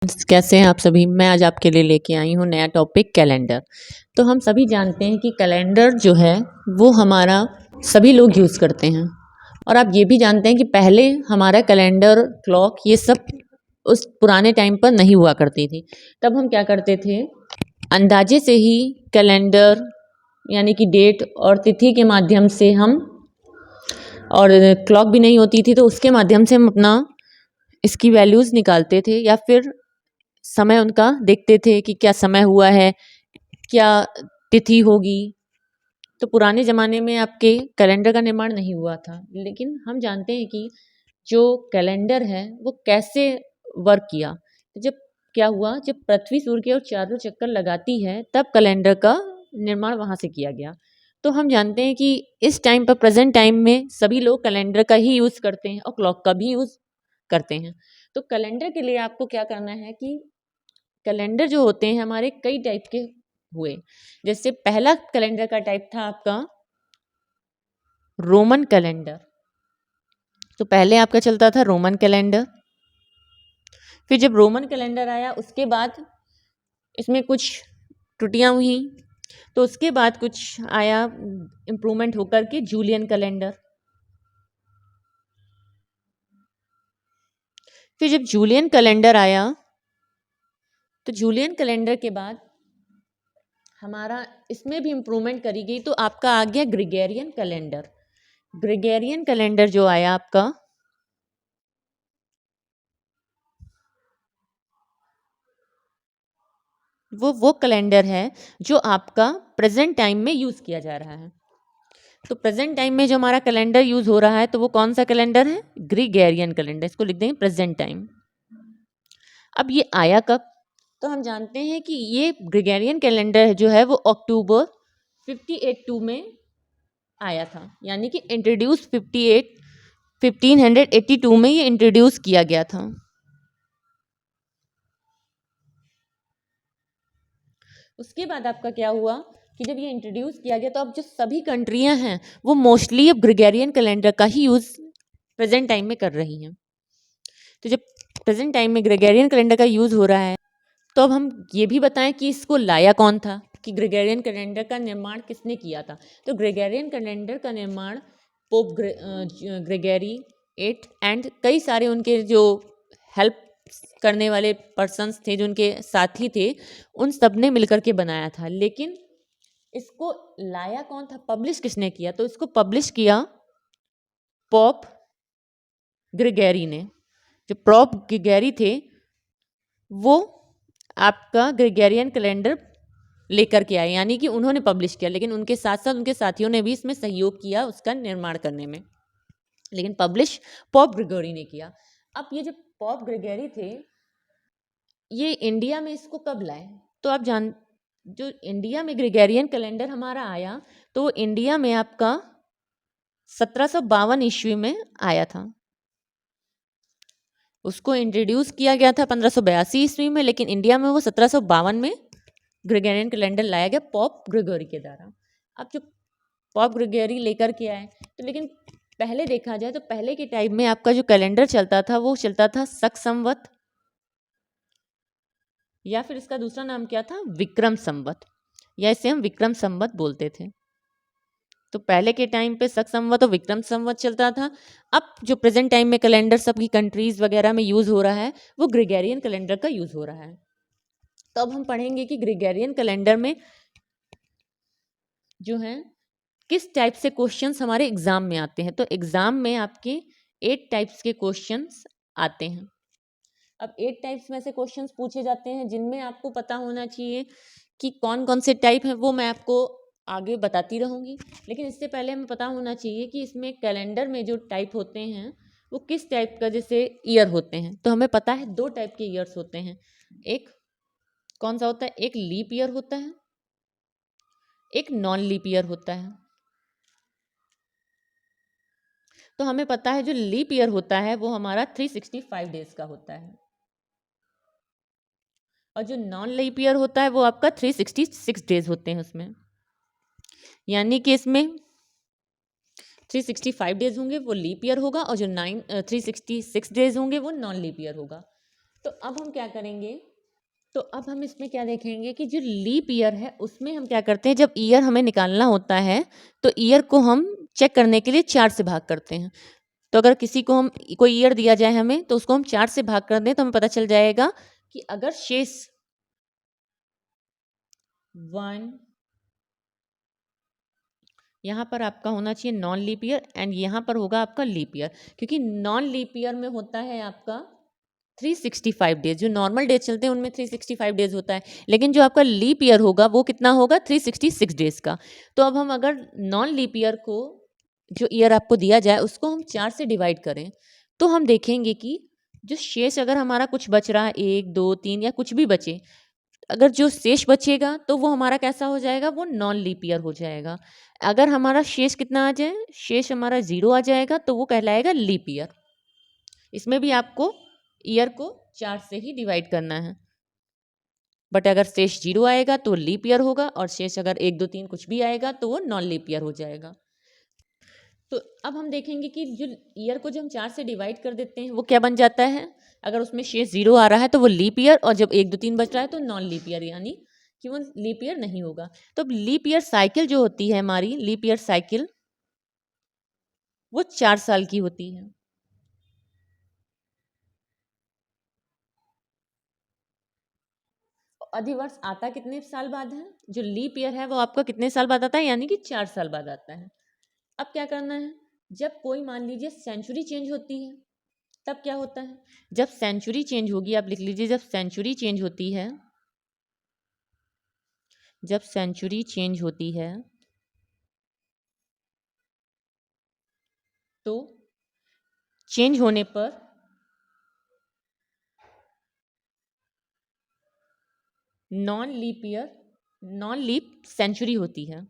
कैसे हैं आप सभी। मैं आज आपके लिए लेके आई हूँ नया टॉपिक कैलेंडर। तो हम सभी जानते हैं कि कैलेंडर जो है वो हमारा सभी लोग यूज़ करते हैं। और आप ये भी जानते हैं कि पहले हमारा कैलेंडर, क्लॉक, ये सब उस पुराने टाइम पर नहीं हुआ करती थी। तब हम क्या करते थे, अंदाजे से ही कैलेंडर यानी कि डेट और तिथि के माध्यम से हम, और क्लॉक भी नहीं होती थी तो उसके माध्यम से हम अपना इसकी वैल्यूज़ निकालते थे, या फिर समय उनका देखते थे कि क्या समय हुआ है, क्या तिथि होगी। तो पुराने ज़माने में आपके कैलेंडर का निर्माण नहीं हुआ था, लेकिन हम जानते हैं कि जो कैलेंडर है वो कैसे वर्क किया। तो जब क्या हुआ, जब पृथ्वी सूर्य के और चारों चक्कर लगाती है तब कैलेंडर का निर्माण वहाँ से किया गया। तो हम जानते हैं कि इस टाइम पर, प्रेजेंट टाइम में, सभी लोग कैलेंडर का ही यूज़ करते हैं और क्लॉक का भी यूज़ करते हैं। तो कैलेंडर के लिए आपको क्या करना है कि कैलेंडर जो होते हैं हमारे कई टाइप के हुए। जैसे पहला कैलेंडर का टाइप था आपका रोमन कैलेंडर। तो पहले आपका चलता था रोमन कैलेंडर। फिर जब रोमन कैलेंडर आया उसके बाद इसमें कुछ त्रुटियां हुई, तो उसके बाद कुछ आया इम्प्रूवमेंट होकर के जूलियन कैलेंडर। फिर जब जूलियन कैलेंडर आया तो जूलियन कैलेंडर के बाद हमारा इसमें भी इम्प्रूवमेंट करी गई, तो आपका आ गया ग्रेगोरियन कैलेंडर। ग्रेगोरियन कैलेंडर जो आया आपका, वो कैलेंडर है जो आपका प्रेजेंट टाइम में यूज़ किया जा रहा है। तो प्रेजेंट टाइम में जो हमारा कैलेंडर यूज़ हो रहा है तो वो कौन सा कैलेंडर है, ग्रेगोरियन कैलेंडर। इसको लिख देंगे प्रेजेंट टाइम। अब ये आया कब, तो हम जानते हैं कि ये ग्रेगोरियन कैलेंडर जो है वो अक्टूबर 1582 में आया था, यानी कि इंट्रोड्यूस 1582 में ये इंट्रोड्यूस किया गया था। उसके बाद आपका क्या हुआ कि जब ये इंट्रोड्यूस किया गया तो अब जो सभी कंट्रियां हैं वो मोस्टली अब ग्रेगोरियन कैलेंडर का ही यूज़ प्रेजेंट टाइम में कर रही हैं। तो जब प्रेजेंट टाइम में ग्रेगोरियन कैलेंडर का यूज़ हो रहा है तो अब हम ये भी बताएं कि इसको लाया कौन था, कि ग्रेगोरियन कैलेंडर का निर्माण किसने किया था। तो ग्रेगोरियन कैलेंडर का निर्माण पोप ग्रेगरी एट एंड कई सारे उनके जो हेल्प करने वाले पर्सन्स थे, जो उनके साथी थे, उन सब ने मिलकर के बनाया था। लेकिन इसको लाया कौन था, पब्लिश किसने किया, तो इसको पब्लिश किया पोप ग्रेगरी ने। जो पोप ग्रेगरी थे वो आपका ग्रेगोरियन कैलेंडर लेकर के आए, यानी कि उन्होंने पब्लिश किया, लेकिन उनके साथ साथ उनके साथियों ने भी इसमें सहयोग किया उसका निर्माण करने में, लेकिन पब्लिश पोप ग्रेगरी ने किया। अब ये जो पोप ग्रेगरी थे ये इंडिया में इसको कब लाए, तो आप जान, जो इंडिया में ग्रेगोरियन कैलेंडर हमारा आया तो वो इंडिया में आपका 1752 ईस्वी में आया था। उसको इंट्रोड्यूस किया गया था 1582 ईस्वी में, लेकिन इंडिया में वो 1752 में ग्रेगोरियन कैलेंडर लाया गया पोप ग्रेगरी के द्वारा। अब जो पोप ग्रेगरी लेकर के आए तो, लेकिन पहले देखा जाए तो पहले के टाइम में आपका जो कैलेंडर चलता था वो चलता था शक संवत, या फिर इसका दूसरा नाम क्या था, विक्रम संवत, या इसे हम विक्रम संवत बोलते थे। तो पहले के टाइम पे शक संवत और विक्रम संवत चलता था। अब जो प्रेजेंट टाइम में कैलेंडर सबकी कंट्रीज वगैरह में यूज हो रहा है वो ग्रेगोरियन कैलेंडर का यूज हो रहा है। तो अब हम पढ़ेंगे कि ग्रेगोरियन कैलेंडर में जो है किस टाइप से क्वेश्चंस हमारे एग्जाम में आते हैं। तो एग्जाम में आपके 8 टाइप्स के क्वेश्चंस आते हैं। अब 8 टाइप्स में से क्वेश्चंस पूछे जाते हैं जिनमें आपको पता होना चाहिए कि कौन कौन से टाइप हैं, वो मैं आपको आगे बताती रहूँगी। लेकिन इससे पहले हमें पता होना चाहिए कि इसमें कैलेंडर में जो टाइप होते हैं वो किस टाइप का जैसे ईयर होते हैं। तो हमें पता है 2 टाइप के ईयर्स होते हैं। एक कौन सा होता है, एक लीप ईयर होता है, एक नॉन लीप ईयर होता है। तो हमें पता है जो लीप ईयर होता है वो हमारा 365 डेज का होता है, और जो नॉन लीप ईयर होता है वो आपका 366 डेज होते हैं उसमें। यानी कि इसमें 365 डेज होंगे वो लीप ईयर होगा, और जो 366 डेज होंगे वो नॉन लीप ईयर होगा। तो अब हम क्या करेंगे, तो अब हम इसमें क्या देखेंगे कि जो लीप ईयर है उसमें हम क्या करते हैं, जब ईयर हमें निकालना होता है तो ईयर को हम चेक करने के लिए 4 से भाग करते हैं। तो अगर किसी को हम कोई ईयर दिया जाए हमें तो उसको हम 4 से भाग कर दें तो हमें पता चल जाएगा कि अगर शेष 1 यहाँ पर आपका होना चाहिए नॉन लीप ईयर एंड यहाँ पर होगा आपका लीप ईयर, क्योंकि नॉन लीप ईयर में होता है आपका 365 डेज। जो नॉर्मल डेज चलते हैं उनमें 365 डेज होता है, लेकिन जो आपका लीप ईयर होगा वो कितना होगा, 366 डेज का। तो अब हम अगर नॉन लीप ईयर को, जो ईयर आपको दिया जाए उसको हम 4 से डिवाइड करें तो हम देखेंगे कि जो शेष अगर हमारा कुछ बच रहा है 1 2 3 या कुछ भी बचे, अगर जो शेष बचेगा तो वो हमारा कैसा हो जाएगा, वो नॉन लीप ईयर हो जाएगा। अगर हमारा शेष कितना आ जाए, शेष हमारा 0 आ जाएगा तो वो कहलाएगा लीप ईयर। इसमें भी आपको ईयर को 4 से ही डिवाइड करना है, बट अगर शेष 0 आएगा तो लीप ईयर होगा और शेष अगर 1 2 3 कुछ भी आएगा तो वो नॉन लीप ईयर हो जाएगा। तो अब हम देखेंगे कि जो ईयर को जब हम 4 से डिवाइड कर देते हैं वो क्या बन जाता है, अगर उसमें शेष 0 आ रहा है तो वो लीप ईयर, और जब 1 2 3 बच रहा है तो नॉन लीप ईयर, यानी कि वो लीप ईयर नहीं होगा। तो अब लीप ईयर साइकिल जो होती है हमारी, लीप ईयर साइकिल वो 4 साल की होती है। अधिवर्ष आता कितने साल बाद है, जो लीप ईयर है वो आपका कितने साल बाद आता है, यानी कि 4 साल बाद आता है। अब क्या करना है, जब कोई मान लीजिए सेंचुरी चेंज होती है तब क्या होता है, जब सेंचुरी चेंज होगी, आप लिख लीजिए, जब सेंचुरी चेंज होती है, जब सेंचुरी चेंज होती है तो चेंज होने पर non leap year, non leap century होती है।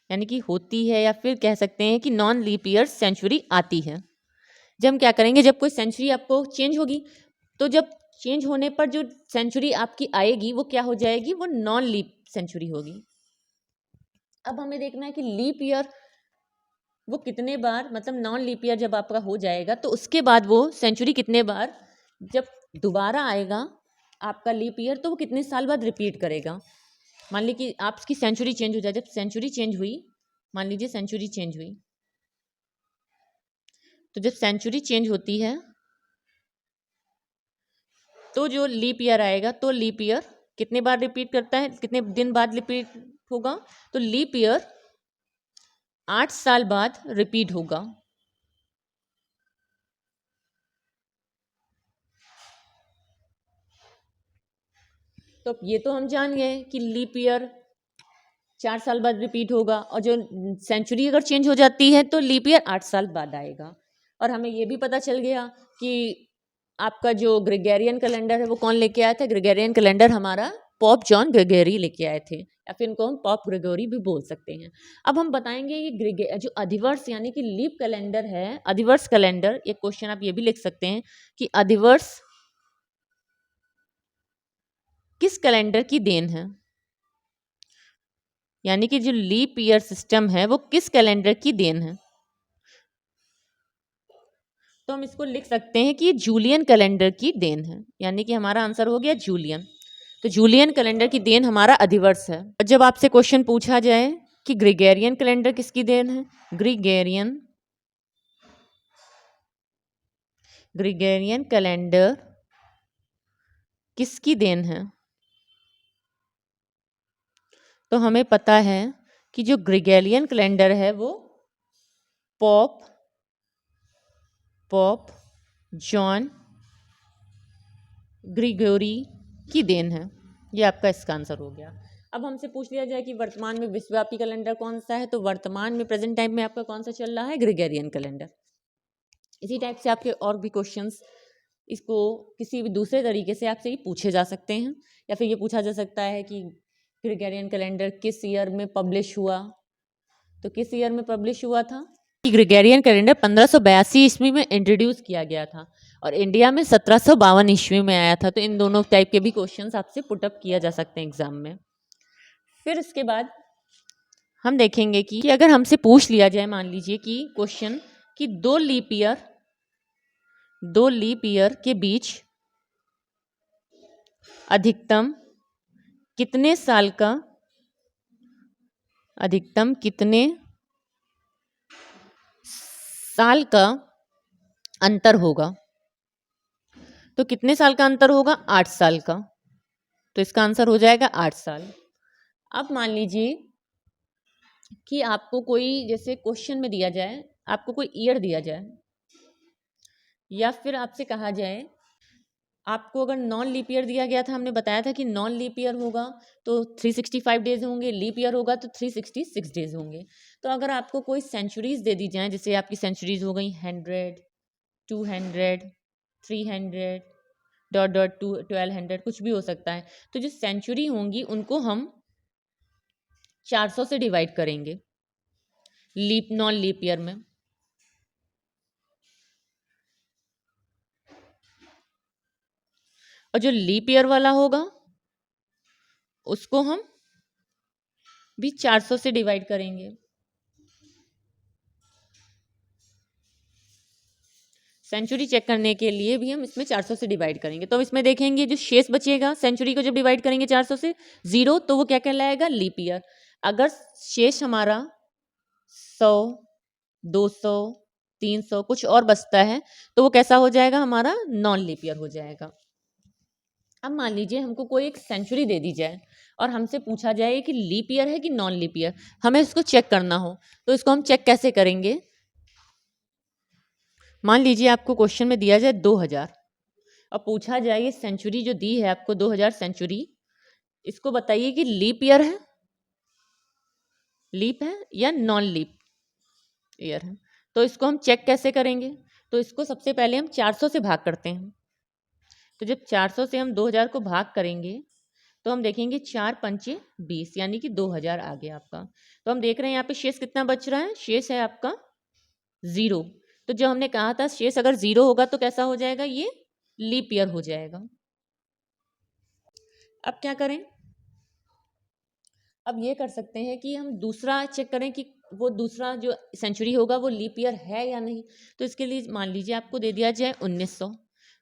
यानी कि होती है, या फिर कह सकते हैं कि नॉन लीप ईयर सेंचुरी आती है। जब हम क्या करेंगे, जब कोई सेंचुरी आपको चेंज होगी तो जब चेंज होने पर जो सेंचुरी आपकी आएगी वो क्या हो जाएगी, वो नॉन लीप सेंचुरी होगी। अब हमें देखना है कि लीप ईयर वो कितने बार, मतलब नॉन लीप ईयर जब आपका हो जाएगा तो उसके बाद वो सेंचुरी कितने बार, जब दोबारा आएगा आपका लीप ईयर तो वो कितने साल बाद रिपीट करेगा। मान लीजिए कि आपकी सेंचुरी चेंज हो जाए, जब सेंचुरी चेंज हुई, मान लीजिए सेंचुरी चेंज हुई, तो जब सेंचुरी चेंज होती है तो जो लीप ईयर आएगा, तो लीप ईयर कितने बार रिपीट करता है, कितने दिन बाद रिपीट होगा, तो लीप ईयर 8 साल बाद रिपीट होगा। तो ये तो हम जान गए कि लीप ईयर 4 साल बाद रिपीट होगा, और जो सेंचुरी अगर चेंज हो जाती है तो लीप ईयर 8 साल बाद आएगा। और हमें ये भी पता चल गया कि आपका जो ग्रेगोरियन कैलेंडर है वो कौन लेके आया था, ग्रेगोरियन कैलेंडर हमारा पॉप जॉन ग्रेगोरी लेके आए थे, या फिर इनको हम पॉप ग्रेगोरी भी बोल सकते हैं। अब हम बताएंगे ये जो अधिवर्ष यानी कि लीप कैलेंडर है, अधिवर्ष कैलेंडर, एक क्वेश्चन आप ये भी लिख सकते हैं कि अधिवर्ष किस कैलेंडर की देन है, यानी कि जो लीप ईयर सिस्टम है वो किस कैलेंडर की देन है। तो हम इसको लिख सकते हैं कि ये जूलियन कैलेंडर की देन है, यानी कि हमारा आंसर हो गया जूलियन। तो जूलियन कैलेंडर की देन हमारा अधिवर्ष है। और जब आपसे क्वेश्चन पूछा जाए कि ग्रेगोरियन कैलेंडर किसकी देन है, ग्रेगोरियन कैलेंडर किसकी देन है, तो हमें पता है कि जो ग्रेगोरियन कैलेंडर है वो पॉप जॉन ग्रेगोरी की देन है। ये आपका इसका आंसर हो गया। अब हमसे पूछ लिया जाए कि वर्तमान में विश्वव्यापी कैलेंडर कौन सा है, तो वर्तमान में प्रेजेंट टाइम में आपका कौन सा चल रहा है, ग्रेगोरियन कैलेंडर। इसी टाइप से आपके और भी क्वेश्चंस, इसको किसी भी दूसरे तरीके से आपसे ये पूछे जा सकते हैं, या फिर ये पूछा जा सकता है कि ग्रेगोरियन कैलेंडर किस ईयर में पब्लिश हुआ, तो किस ईयर में पब्लिश हुआ था, ग्रेगोरियन कैलेंडर 1582 ईस्वी में इंट्रोड्यूस किया गया था और इंडिया में 1752 ईस्वी में आया था। तो इन दोनों टाइप के भी क्वेश्चंस आपसे पुटअप किया जा सकते हैं एग्जाम में। फिर इसके बाद हम देखेंगे कि अगर हमसे पूछ लिया जाए, मान लीजिए कि क्वेश्चन कि दो लीप ईयर के बीच अधिकतम कितने साल का अंतर होगा। तो कितने साल का अंतर होगा? 8 साल का। तो इसका आंसर हो जाएगा 8 साल। अब मान लीजिए कि आपको कोई जैसे क्वेश्चन में दिया जाए, आपको कोई ईयर दिया जाए, या फिर आपसे कहा जाए, आपको अगर नॉन लीप ईयर दिया गया था, हमने बताया था कि नॉन लीप ईयर होगा तो 365 डेज होंगे, लीप ईयर होगा तो 366 डेज होंगे। तो अगर आपको कोई सेंचुरीज दे दी जाए, जैसे आपकी सेंचुरीज हो गई 100, 200, 300 डॉट डॉट 1200, कुछ भी हो सकता है। तो जो सेंचुरी होंगी उनको हम 400 से डिवाइड करेंगे नॉन लीप ईयर में। और जो लीप ईयर वाला होगा उसको हम भी 400 से डिवाइड करेंगे। सेंचुरी चेक करने के लिए भी हम इसमें 400 से डिवाइड करेंगे। तो इसमें देखेंगे जो शेष बचेगा, सेंचुरी को जब डिवाइड करेंगे 400 से, 0, तो वो क्या कहलाएगा? Leap year. अगर शेष हमारा 100, 200, 300 कुछ और बचता है तो वो कैसा हो जाएगा? हमारा नॉन लीप ईयर हो जाएगा। अब मान लीजिए हमको कोई एक सेंचुरी दे दी जाए और हमसे पूछा जाए कि लीप ईयर है कि नॉन लीप ईयर, हमें इसको चेक करना हो, तो इसको हम चेक कैसे करेंगे? मान लीजिए आपको क्वेश्चन में दिया जाए 2000 और पूछा जाए ये सेंचुरी जो दी है आपको 2000 सेंचुरी, इसको बताइए कि लीप ईयर है, लीप है या नॉन लीप ईयर है। तो इसको हम चेक कैसे करेंगे? तो इसको सबसे पहले हम 400 से भाग करते हैं। तो जब 400 से हम 2000 को भाग करेंगे तो हम देखेंगे 4 पंचे 20, यानी कि 2000 आ गया आपका। तो हम देख रहे हैं यहाँ पे शेष कितना बच रहा है? शेष है आपका 0। तो जो हमने कहा था शेष अगर 0 होगा तो कैसा हो जाएगा? ये लीप ईयर हो जाएगा। अब क्या करें? अब ये कर सकते हैं कि हम दूसरा चेक करें कि वो दूसरा जो सेंचुरी होगा वो लीप ईयर है या नहीं। तो इसके लिए मान लीजिए आपको दे दिया जाए 1900,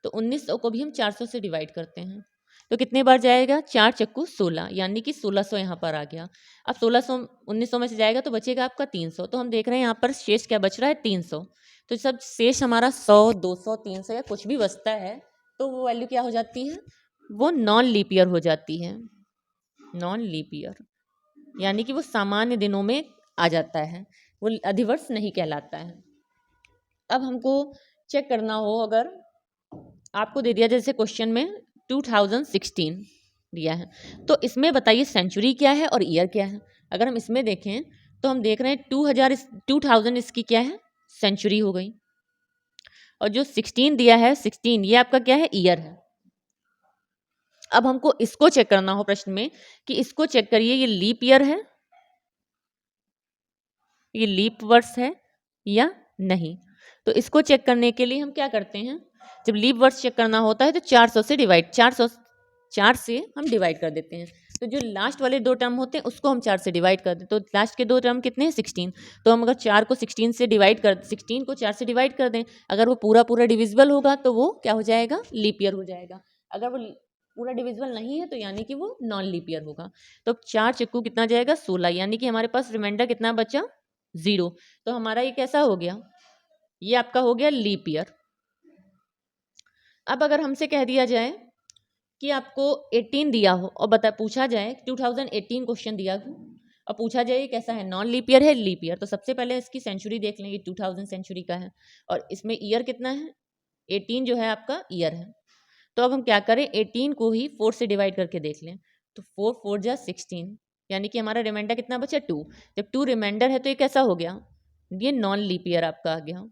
तो 1900 को भी हम 400 से डिवाइड करते हैं। तो कितने बार जाएगा? 4 चक्कू 16, यानी कि 1600 यहाँ पर आ गया। अब 1600 1900 में से जाएगा तो बचेगा आपका 300। तो हम देख रहे हैं यहाँ पर शेष क्या बच रहा है? 300। तो सब शेष हमारा 100, 200, 300 या कुछ भी बचता है तो वो वैल्यू क्या हो जाती है? वो नॉन लीप ईयर हो जाती है। नॉन लीप ईयर यानी कि वो सामान्य दिनों में आ जाता है, वो अधिवर्ष नहीं कहलाता है। अब हमको चेक करना हो, अगर आपको दे दिया जैसे क्वेश्चन में 2016 दिया है, तो इसमें बताइए सेंचुरी क्या है और ईयर क्या है। अगर हम इसमें देखें तो हम देख रहे हैं 2000 इसकी क्या है? सेंचुरी हो गई। और जो 16 दिया है, 16 ये आपका क्या है? ईयर है। अब हमको इसको चेक करना हो प्रश्न में कि इसको चेक करिए, ये लीप ईयर है, ये लीप वर्ष है या नहीं। तो इसको चेक करने के लिए हम क्या करते हैं? जब लीप वर्ष चेक करना होता है तो 400 से डिवाइड 4 से हम डिवाइड कर देते हैं। तो जो लास्ट वाले 2 टर्म होते हैं उसको हम 4 से डिवाइड कर दें। तो लास्ट के 2 टर्म कितने हैं? 16। तो हम अगर 4 को 16 से डिवाइड कर 16 को 4 से डिवाइड कर दें, अगर वो पूरा पूरा डिविजिबल होगा तो वो क्या हो जाएगा? लीप ईयर हो जाएगा। अगर वो पूरा डिविजिबल नहीं है तो यानी कि वो नॉन लीप ईयर होगा। तो 4 चक्कू कितना जाएगा? 16, यानी कि हमारे पास रिमाइंडर कितना बचा? 0। तो हमारा ये कैसा हो गया? ये आपका हो गया लीप ईयर। अब अगर हमसे कह दिया जाए कि आपको 18 दिया हो और पूछा जाए 2018 क्वेश्चन दिया हो और पूछा जाए कैसा है? नॉन लीप ईयर है, लीप ईयर। तो सबसे पहले इसकी सेंचुरी देख लेंगे, 2000 सेंचुरी का है और इसमें ईयर कितना है? 18 जो है आपका ईयर है। तो अब हम क्या करें? 18 को ही 4 से डिवाइड करके देख लें। तो 4 4 जा 16, यानी कि हमारा रिमाइंडर कितना बचा? 2। जब 2 रिमाइंडर है तो ये कैसा हो गया? ये नॉन लीप ईयर आपका आ गया।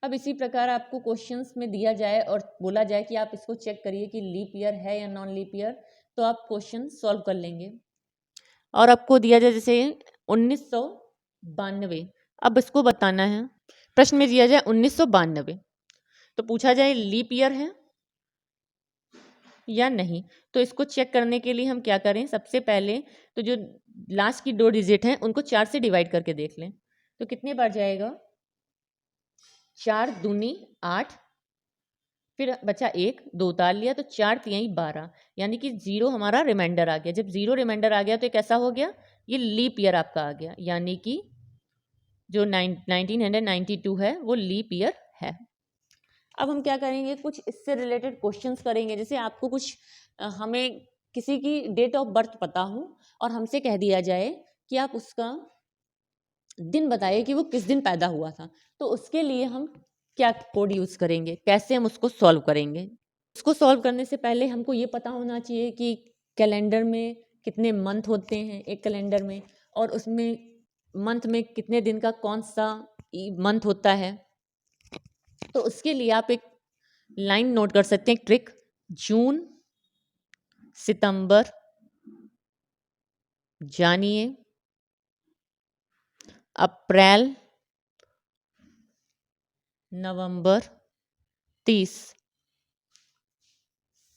अब इसी प्रकार आपको क्वेश्चंस में दिया जाए और बोला जाए कि आप इसको चेक करिए कि लीप ईयर है या नॉन लीप ईयर, तो आप क्वेश्चन सॉल्व कर लेंगे। और आपको दिया जाए जैसे 1992, अब इसको बताना है। प्रश्न में दिया जाए 1992, तो पूछा जाए लीप ईयर है या नहीं। तो इसको चेक करने के लिए हम क्या करें? सबसे पहले तो जो लास्ट की 2 डिजिट हैं उनको 4 से डिवाइड करके देख लें तो कितने बार जाएगा, 4 दूनी 8, फिर बचा 1, 2 उतार लिया तो 4 तिहाई 12, यानी कि 0 हमारा रिमाइंडर आ गया। जब 0 रिमाइंडर आ गया तो एक ऐसा हो गया, ये लीप ईयर आपका आ गया, यानी कि जो 1992 है वो लीप ईयर है। अब हम क्या करेंगे, कुछ इससे रिलेटेड क्वेश्चंस करेंगे। जैसे आपको कुछ हमें किसी की डेट ऑफ बर्थ पता हो और हमसे कह दिया जाए कि आप उसका दिन बताइए कि वो किस दिन पैदा हुआ था, तो उसके लिए हम क्या कोड यूज़ करेंगे, कैसे हम उसको सॉल्व करेंगे। उसको सॉल्व करने से पहले हमको ये पता होना चाहिए कि कैलेंडर में कितने मंथ होते हैं एक कैलेंडर में, और उसमें मंथ में कितने दिन का कौन सा मंथ होता है। तो उसके लिए आप एक लाइन नोट कर सकते हैं, ट्रिक, जून, सितंबर, जानिए, अप्रैल, नवंबर 30,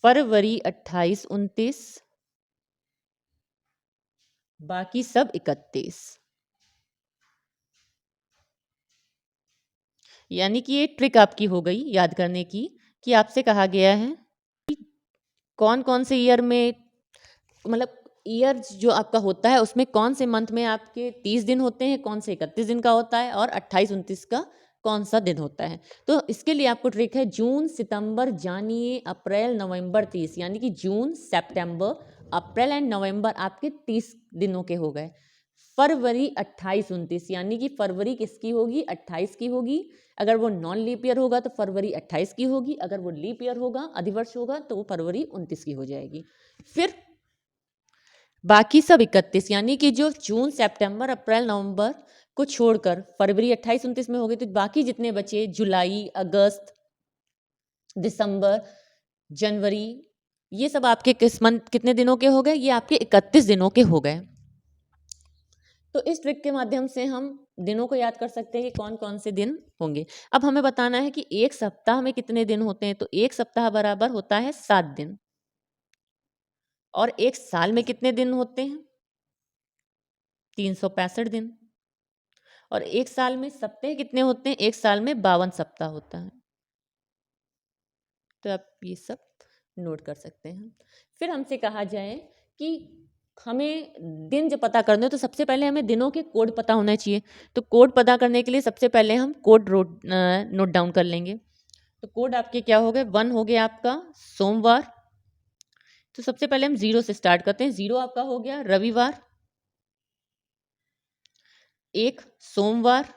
फरवरी 28, 29, बाकी सब 31। यानी कि ये ट्रिक आपकी हो गई याद करने की, कि आपसे कहा गया है कि कौन कौन से ईयर में, मतलब ईयर जो आपका होता है उसमें कौन से मंथ में आपके 30 दिन होते हैं, कौन से 31 दिन का होता है, और 28, 29 का कौन सा दिन होता है। तो इसके लिए आपको ट्रिक है, जून, सितंबर, जानिए, अप्रैल, नवंबर, 30, यानी कि जून, सितंबर, अप्रैल एंड नवंबर आपके 30 दिनों के हो गए। फरवरी 28, 29, यानी कि फरवरी किसकी होगी, 28 की होगी। अगर वो नॉन लीप ईयर होगा तो फरवरी 28 की होगी, अगर वो लीप ईयर होगा, अधिवर्ष होगा, तो वो फरवरी 29 की हो जाएगी। फिर बाकी सब 31, यानी कि जो जून, सितंबर, अप्रैल, नवंबर को छोड़कर फरवरी 28, 29 में हो गए, तो बाकी जितने बचे, जुलाई, अगस्त, दिसंबर, जनवरी, ये सब आपके किस मंथ, कितने दिनों के हो गए, ये आपके 31 दिनों के हो गए। तो इस ट्रिक के माध्यम से हम दिनों को याद कर सकते हैं कि कौन कौन से दिन होंगे। अब हमें बताना है कि एक सप्ताह में कितने दिन होते हैं, तो एक सप्ताह बराबर होता है 7 दिन। और एक साल में कितने दिन होते हैं, 365 दिन। और एक साल में सप्ताह कितने होते हैं, एक साल में 52 सप्ताह होता है। तो आप ये सब नोट कर सकते हैं। फिर हमसे कहा जाए कि हमें दिन जब पता करने हो तो सबसे पहले हमें दिनों के कोड पता होना चाहिए। तो कोड पता करने के लिए सबसे पहले हम कोड नोट डाउन कर लेंगे। तो कोड आपके क्या हो गए, 1 हो गया आपका सोमवार। तो सबसे पहले हम 0 से स्टार्ट करते हैं। 0 आपका हो गया रविवार, 1 सोमवार,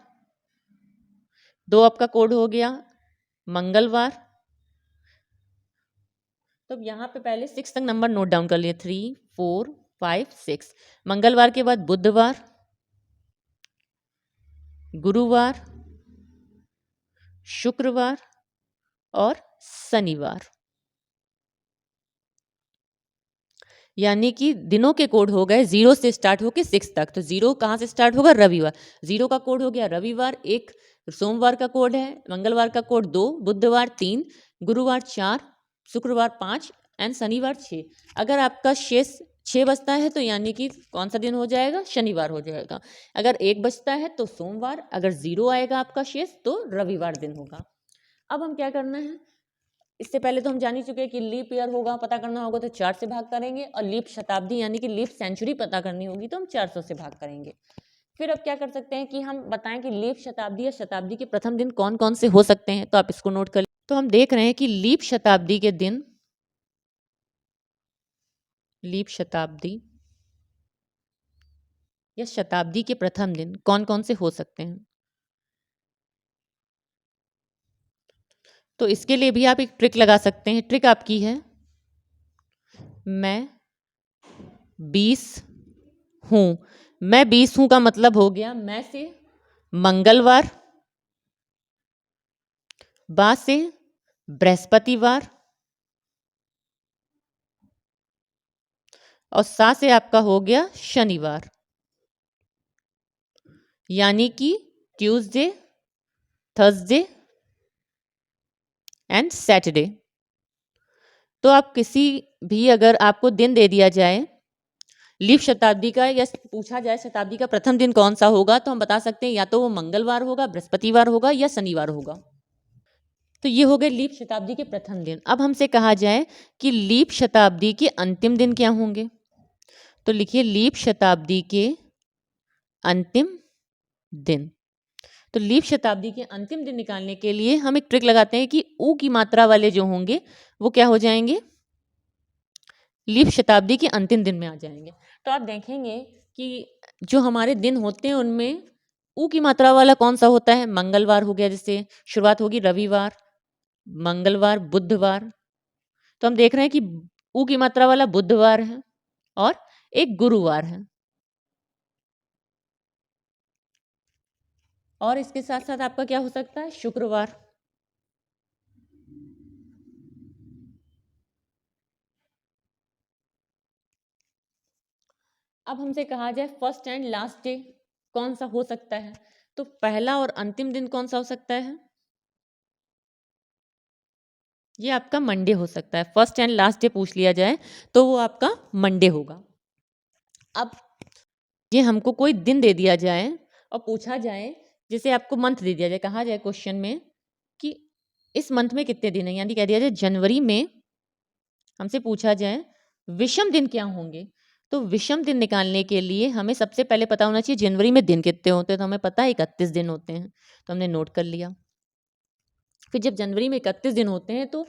2 आपका कोड हो गया मंगलवार। तो यहाँ पे पहले 6 तक नंबर नोट डाउन कर लिए, 3, 4, 5, 6। मंगलवार के बाद बुधवार, गुरुवार, शुक्रवार और शनिवार। यानी कि दिनों के कोड हो गए 0 से स्टार्ट होके 6 तक। तो 0 कहाँ से स्टार्ट होगा, रविवार। 0 का कोड हो गया रविवार, 1 सोमवार का कोड है, मंगलवार का कोड 2, बुधवार 3, गुरुवार 4, शुक्रवार 5 एंड शनिवार 6। अगर आपका शेष 6 बचता है तो यानी कि कौन सा दिन हो जाएगा, शनिवार हो जाएगा। अगर 1 बचता है तो सोमवार, अगर 0 आएगा आपका शेष तो रविवार दिन होगा। अब हम क्या करना है, इससे पहले तो हम जान ही चुके हैं कि लीप ईयर होगा, पता करना होगा तो 4 से भाग करेंगे, और लीप शताब्दी यानी कि लीप सेंचुरी पता करनी होगी तो हम 400 से भाग करेंगे। फिर अब क्या कर सकते हैं कि हम बताएं कि लीप शताब्दी या शताब्दी के प्रथम दिन कौन कौन से हो सकते हैं, तो आप इसको नोट कर। तो हम देख रहे हैं कि लीप शताब्दी के दिन, लीप शताब्दी या शताब्दी के प्रथम दिन कौन कौन से हो सकते हैं। तो इसके लिए भी आप एक ट्रिक लगा सकते हैं। ट्रिक आपकी है, मैं 20 हूं। मैं 20 हूं का मतलब हो गया, मैं से मंगलवार, बा से बृहस्पतिवार और सा से आपका हो गया शनिवार, यानी कि ट्यूसडे, थर्सडे एंड सैटरडे। तो आप किसी भी, अगर आपको दिन दे दिया जाए लीप शताब्दी का या पूछा जाए शताब्दी का प्रथम दिन कौन सा होगा, तो हम बता सकते हैं या तो वो मंगलवार होगा, बृहस्पतिवार होगा या शनिवार होगा। तो ये हो गए लीप शताब्दी के प्रथम दिन। अब हमसे कहा जाए कि लीप शताब्दी के अंतिम दिन क्या होंगे, तो लिखिए लीप शताब्दी के अंतिम दिन। तो लीप शताब्दी के अंतिम दिन निकालने के लिए हम एक ट्रिक लगाते हैं कि ऊ की मात्रा वाले जो होंगे वो क्या हो जाएंगे, लीप शताब्दी के अंतिम दिन में आ जाएंगे। तो आप देखेंगे कि जो हमारे दिन होते हैं उनमें ऊ की मात्रा वाला कौन सा होता है, मंगलवार हो गया, जैसे शुरुआत होगी रविवार, मंगलवार, बुधवार। तो हम देख रहे हैं कि ऊ की मात्रा वाला बुधवार है और एक गुरुवार है, और इसके साथ साथ आपका क्या हो सकता है, शुक्रवार। अब हमसे कहा जाए फर्स्ट एंड लास्ट डे कौन सा हो सकता है, तो पहला और अंतिम दिन कौन सा हो सकता है, ये आपका मंडे हो सकता है। फर्स्ट एंड लास्ट डे पूछ लिया जाए तो वो आपका मंडे होगा। अब ये हमको कोई दिन दे दिया जाए और पूछा जाए, जैसे आपको मंथ दे दिया जाए, कहा जाए क्वेश्चन में कि इस मंथ में कितने दिन है, यानी कह दिया जाए जनवरी में हमसे पूछा जाए विषम दिन क्या होंगे, तो विषम दिन निकालने के लिए हमें सबसे पहले पता होना चाहिए जनवरी में दिन कितने होते हैं, तो हमें पता है 31 दिन होते हैं, तो हमने नोट कर लिया। फिर जब जनवरी में 31 दिन होते हैं तो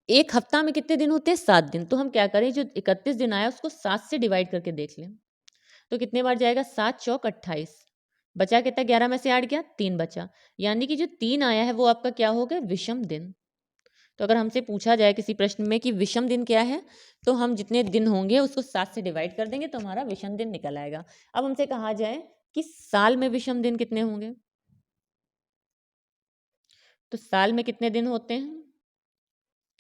एक हफ्ता में कितने दिन होते हैं, 7 दिन। तो हम क्या करें, जो 31 दिन आया उसको 7 से डिवाइड करके देख लें, तो कितने बार जाएगा, 7 चौक 28, बचा कितना, 11 में से 8 गया, 3 बचा, यानी कि जो 3 आया है वो आपका क्या हो गया, विषम दिन। तो अगर हमसे पूछा जाए किसी प्रश्न में कि विषम दिन क्या है, तो हम जितने दिन होंगे उसको 7 से डिवाइड कर देंगे तो हमारा विषम दिन निकल आएगा। अब हमसे कहा जाए कि साल में विषम दिन कितने होंगे, तो साल में कितने दिन होते हैं,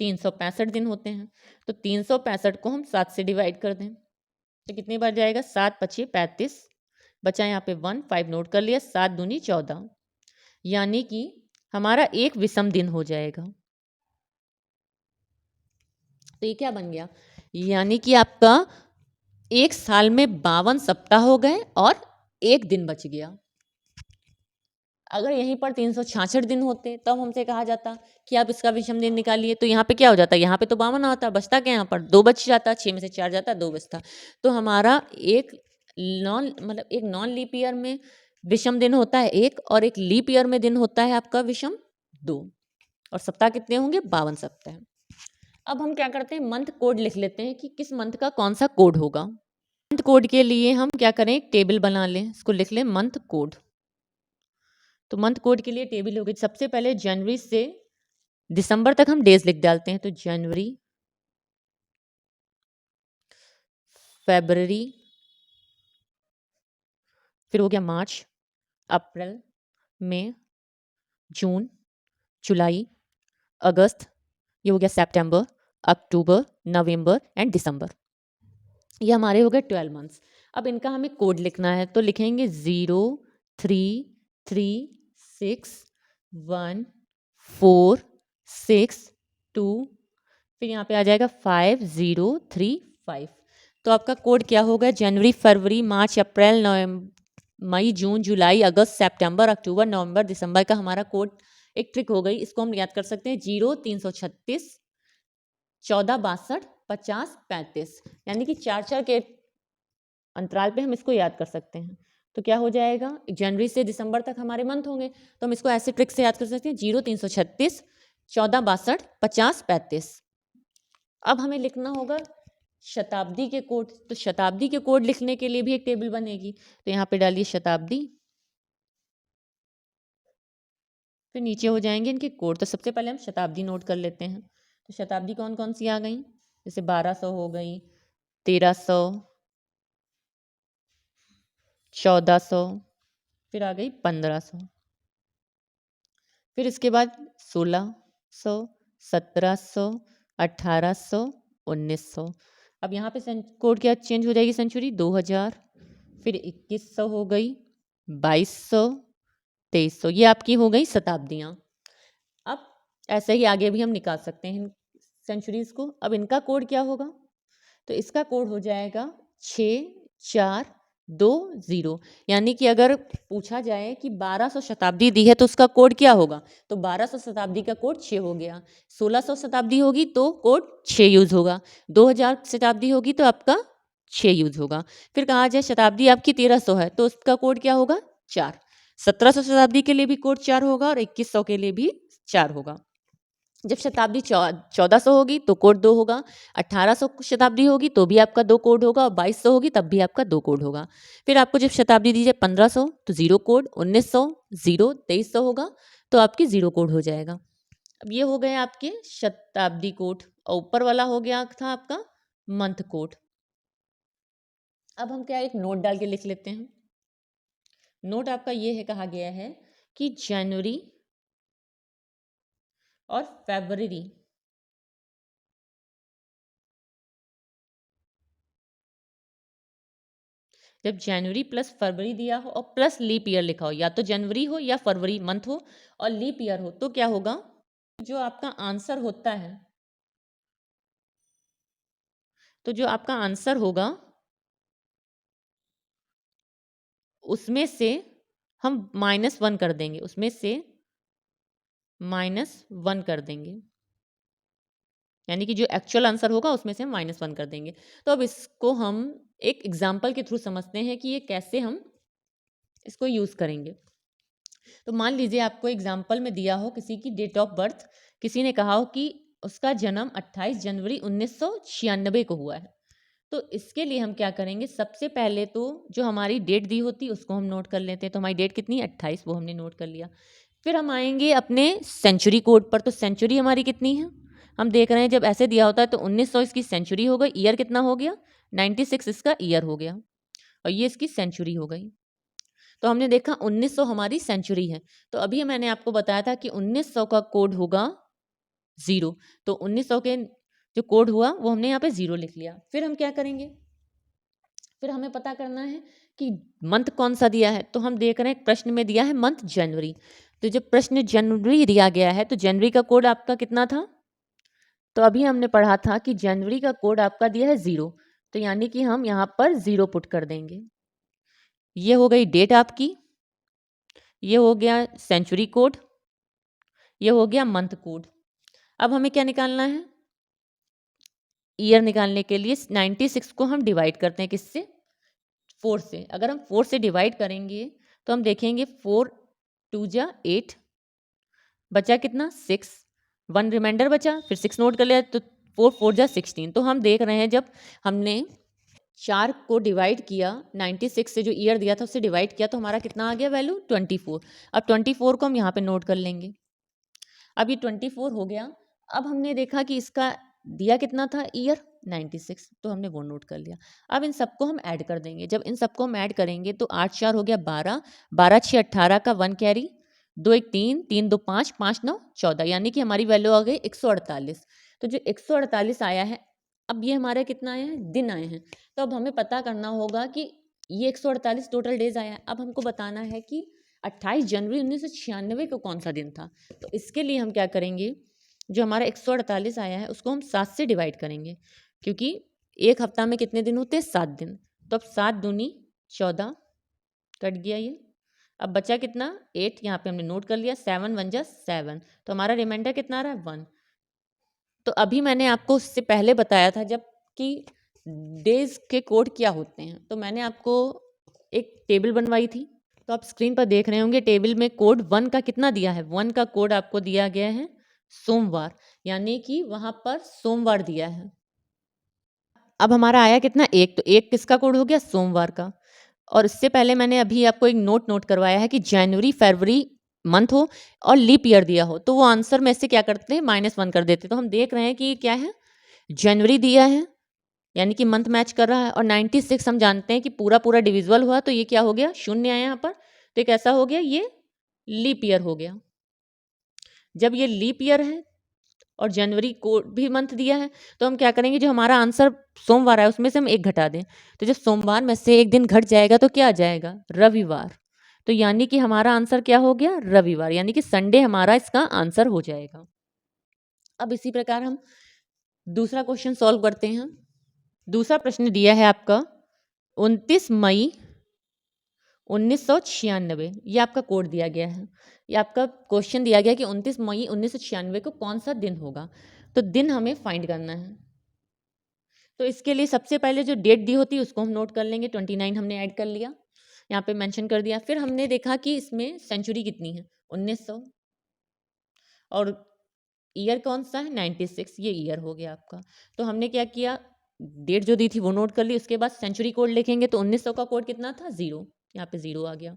365 दिन होते हैं। तो 365 को हम 7 से डिवाइड कर दें तो कितनी बार जाएगा, 7 पचे 35, बचा यहाँ पे 1, 5 नोट कर लिया, 7 दूनी 14, यानी कि हमारा एक विषम दिन हो जाएगा। तो ये क्या बन गया, यानी कि आपका एक साल में 52 सप्ताह हो गए और एक दिन बच गया। अगर यहीं पर 366 दिन होते तब हमसे कहा जाता कि आप इसका विषम दिन निकालिए, तो यहाँ पे क्या हो जाता, यहाँ पे तो 52 आता, बचता क्या, यहाँ पर 2 बच जाता, 6 में से 4 जाता, 2 बचता। तो हमारा एक नॉन लीप ईयर में विषम दिन होता है एक, और एक लीप ईयर में दिन होता है आपका विषम 2, और सप्ताह कितने होंगे, 52 सप्ताह। अब हम क्या करते हैं, मंथ कोड लिख लेते हैं कि किस मंथ का कौन सा कोड होगा। मंथ कोड के लिए हम क्या करें, एक टेबल बना लें, इसको लिख लें मंथ कोड। तो मंथ कोड के लिए टेबल होगी, सबसे पहले जनवरी से दिसंबर तक हम डेज लिख डालते हैं, तो जनवरी, फरवरी, फिर हो गया मार्च, अप्रैल, मई, जून, जुलाई, अगस्त, ये हो गया सितंबर, अक्टूबर, नवंबर एंड दिसंबर। ये हमारे हो गए 12 मंथ्स। अब इनका हमें कोड लिखना है, तो लिखेंगे 0 3 3 6 1 4 6 2, फिर यहाँ पे आ जाएगा 5 0 3 5। तो आपका कोड क्या होगा, जनवरी, फरवरी, मार्च, अप्रैल, मई, जून, जुलाई, अगस्त, सितंबर, अक्टूबर, नवंबर, दिसंबर का हमारा कोड। एक ट्रिक हो गई, इसको हम याद कर सकते हैं, 0 336 14 62 50 35, यानी कि 4 के अंतराल पे हम इसको याद कर सकते हैं। तो क्या हो जाएगा, जनवरी से दिसंबर तक हमारे मंथ होंगे, तो हम इसको ऐसे ट्रिक से याद कर सकते हैं, 0 336 14 62 50 35। अब हमें लिखना होगा शताब्दी के कोड, तो शताब्दी के कोड लिखने के लिए भी एक टेबल बनेगी, तो यहाँ पे डालिए शताब्दी, फिर नीचे हो जाएंगे इनके कोड। तो सबसे पहले हम शताब्दी नोट कर लेते हैं, तो शताब्दी कौन कौन सी आ गई, जैसे 1200 हो गई, 1300, 1400, फिर आ गई 1500, फिर इसके बाद 1600, 1700, 1800, 1900। अब यहाँ पे कोड क्या चेंज हो जाएगी, सेंचुरी 2000, फिर 2100 हो गई, 2200, 2300, ये आपकी हो गई शताब्दियाँ। अब ऐसे ही आगे भी हम निकाल सकते हैं सेंचुरीज को। अब इनका कोड क्या होगा, तो इसका कोड हो जाएगा 6420, यानी कि अगर पूछा जाए कि 1200 शताब्दी दी है तो उसका कोड क्या होगा, तो 1200 शताब्दी का कोड 6 हो गया। 1600 शताब्दी होगी तो कोड 6 यूज़ होगा। 2000 शताब्दी होगी तो आपका 6 यूज़ होगा। फिर कहा जाए शताब्दी आपकी 1300 है तो उसका कोड क्या होगा, 4। 1700 शताब्दी के लिए भी कोड 4 होगा और 2100 के लिए भी 4 होगा। जब शताब्दी 1400 होगी तो कोड 2 होगा। 1800 शताब्दी होगी तो भी आपका 2 कोड होगा और 2200 होगी तब भी आपका 2 कोड होगा। फिर आपको जब शताब्दी दी जाए 1500 तो 0 कोड, 1900 0, 2300 होगा तो आपकी 0 कोड हो जाएगा। अब ये हो गए आपके शताब्दी कोड और ऊपर वाला हो गया था आपका मंथ कोड। अब हम क्या एक नोट डाल के लिख लेते हैं। नोट आपका ये है, कहा गया है कि जनवरी और फरवरी जब जनवरी प्लस फरवरी दिया हो और प्लस लीप ईयर लिखा हो, या तो जनवरी हो या फरवरी मंथ हो और लीप ईयर हो, तो क्या होगा, जो आपका आंसर होता है, तो जो आपका आंसर होगा उसमें से हम -1 कर देंगे, उसमें से -1 कर देंगे, यानी कि जो एक्चुअल आंसर होगा उसमें से हम -1 कर देंगे। तो अब इसको हम एक एग्जाम्पल के थ्रू समझते हैं कि ये कैसे हम इसको यूज़ करेंगे। तो मान लीजिए आपको एग्जाम्पल में दिया हो किसी की डेट ऑफ बर्थ, किसी ने कहा हो कि उसका जन्म 28 जनवरी 1996 को हुआ है। तो इसके लिए हम क्या करेंगे, सबसे पहले तो जो हमारी डेट दी होती है उसको हम नोट कर लेते हैं। तो हमारी डेट कितनी है, 28, वो हमने नोट कर लिया। फिर हम आएंगे अपने सेंचुरी कोड पर। तो सेंचुरी हमारी कितनी है, हम देख रहे हैं जब ऐसे दिया होता है तो 1900 इसकी सेंचुरी हो गई, ईयर कितना हो गया, 96 इसका ईयर हो गया और ये इसकी सेंचुरी हो गई। तो हमने देखा 1900 हमारी सेंचुरी है। तो अभी मैंने आपको बताया था कि 1900 का कोड होगा 0। तो 1900 के जो कोड हुआ वो हमने यहाँ पे 0 लिख लिया। फिर हम क्या करेंगे, फिर हमें पता करना है कि मंथ कौन सा दिया है। तो हम देख रहे हैं प्रश्न में दिया है मंथ जनवरी। तो जब प्रश्न जनवरी दिया गया है तो जनवरी का कोड आपका कितना था, तो अभी हमने पढ़ा था कि जनवरी का कोड आपका दिया है 0। तो यानी कि हम यहाँ पर 0 पुट कर देंगे। ये हो गई डेट आपकी, ये हो गया सेंचुरी कोड, ये हो गया मंथ कोड। अब हमें क्या निकालना है, ईयर निकालने के लिए 96 को हम डिवाइड करते हैं किससे, 4 से। अगर हम 4 से डिवाइड करेंगे तो हम देखेंगे 4 2 जा 8, बचा कितना 6, 1 रिमाइंडर बचा, फिर 6 नोट कर लिया तो 4 4 जा 16। तो हम देख रहे हैं जब हमने 4 को डिवाइड किया 96 से, जो ईयर दिया था उससे डिवाइड किया, तो हमारा कितना आ गया वैल्यू 24। अब 24 को हम यहाँ पे नोट कर लेंगे। अब ये 24 हो गया। अब हमने देखा कि इसका दिया कितना था ईयर 96, तो हमने वो नोट कर लिया। अब इन सबको हम ऐड कर देंगे। जब इन सबको हम ऐड करेंगे तो 8 4 हो गया 12, 12 6 18 का 1 कैरी, 2 1 3, 3 2 5, 5 9 14, यानी कि हमारी वैल्यू आ गई 148। तो जो 148 आया है, अब ये हमारे कितना आया है, दिन आए हैं। तो अब हमें पता करना होगा कि ये 148 टोटल डेज आया है। अब हमको बताना है कि 28 जनवरी 1996 को कौन सा दिन था। तो इसके लिए हम क्या करेंगे, जो हमारा 148 आया है उसको हम 7 से डिवाइड करेंगे, क्योंकि एक हफ्ता में कितने दिन होते हैं, 7 दिन। तो अब 7 दूनी 14, कट गया ये। अब बचा कितना 8, यहाँ पे हमने नोट कर लिया, 7 1 जा 7, तो हमारा रिमाइंडर कितना आ रहा है 1। तो अभी मैंने आपको उससे पहले बताया था जब कि डेज के कोड क्या होते हैं, तो मैंने आपको एक टेबल बनवाई थी। तो आप स्क्रीन पर देख रहे होंगे टेबल में कोड 1 का कितना दिया है, 1 का कोड आपको दिया गया है सोमवार, यानी कि वहाँ पर सोमवार दिया है। अब हमारा आया कितना 1, तो 1 किसका कोड हो गया, सोमवार का। और इससे पहले मैंने अभी आपको एक नोट करवाया है कि जनवरी फरवरी मंथ हो और लीप ईयर दिया हो तो वो आंसर में से क्या करते हैं, -1 कर देते हैं। तो हम देख रहे हैं कि क्या है, जनवरी दिया है यानी कि मंथ मैच कर रहा है, और 96 हम जानते हैं कि पूरा पूरा डिविजिबल हुआ, तो ये क्या हो गया, शून्य आया यहाँ पर, तो एक ऐसा हो गया, ये लीप ईयर हो गया। जब ये लीप ईयर है और जनवरी को भी मंथ दिया है, तो हम क्या करेंगे, जो हमारा आंसर सोमवार है उसमें से हम 1 घटा दें। तो जब सोमवार में से एक दिन घट जाएगा तो क्या आ जाएगा, रविवार। तो यानी कि हमारा आंसर क्या हो गया, रविवार, यानी कि संडे हमारा इसका आंसर हो जाएगा। अब इसी प्रकार हम दूसरा क्वेश्चन सॉल्व करते हैं। दूसरा प्रश्न दिया है आपका 29 मई 1996, ये आपका कोड दिया गया है। ये आपका क्वेश्चन दिया गया कि 29 मई 1996 को कौन सा दिन होगा, तो दिन हमें फाइंड करना है। तो इसके लिए सबसे पहले जो डेट दी होती है उसको हम नोट कर लेंगे। 29 हमने ऐड कर लिया, यहाँ पे मेंशन कर दिया। फिर हमने देखा कि इसमें सेंचुरी कितनी है, 1900, और ईयर कौन सा है, 96, ये ईयर हो गया आपका। तो हमने क्या किया, डेट जो दी थी वो नोट कर ली, उसके बाद सेंचुरी कोड लिखेंगे। तो 1900 का कोड कितना था, 0, यहाँ पे 0 आ गया।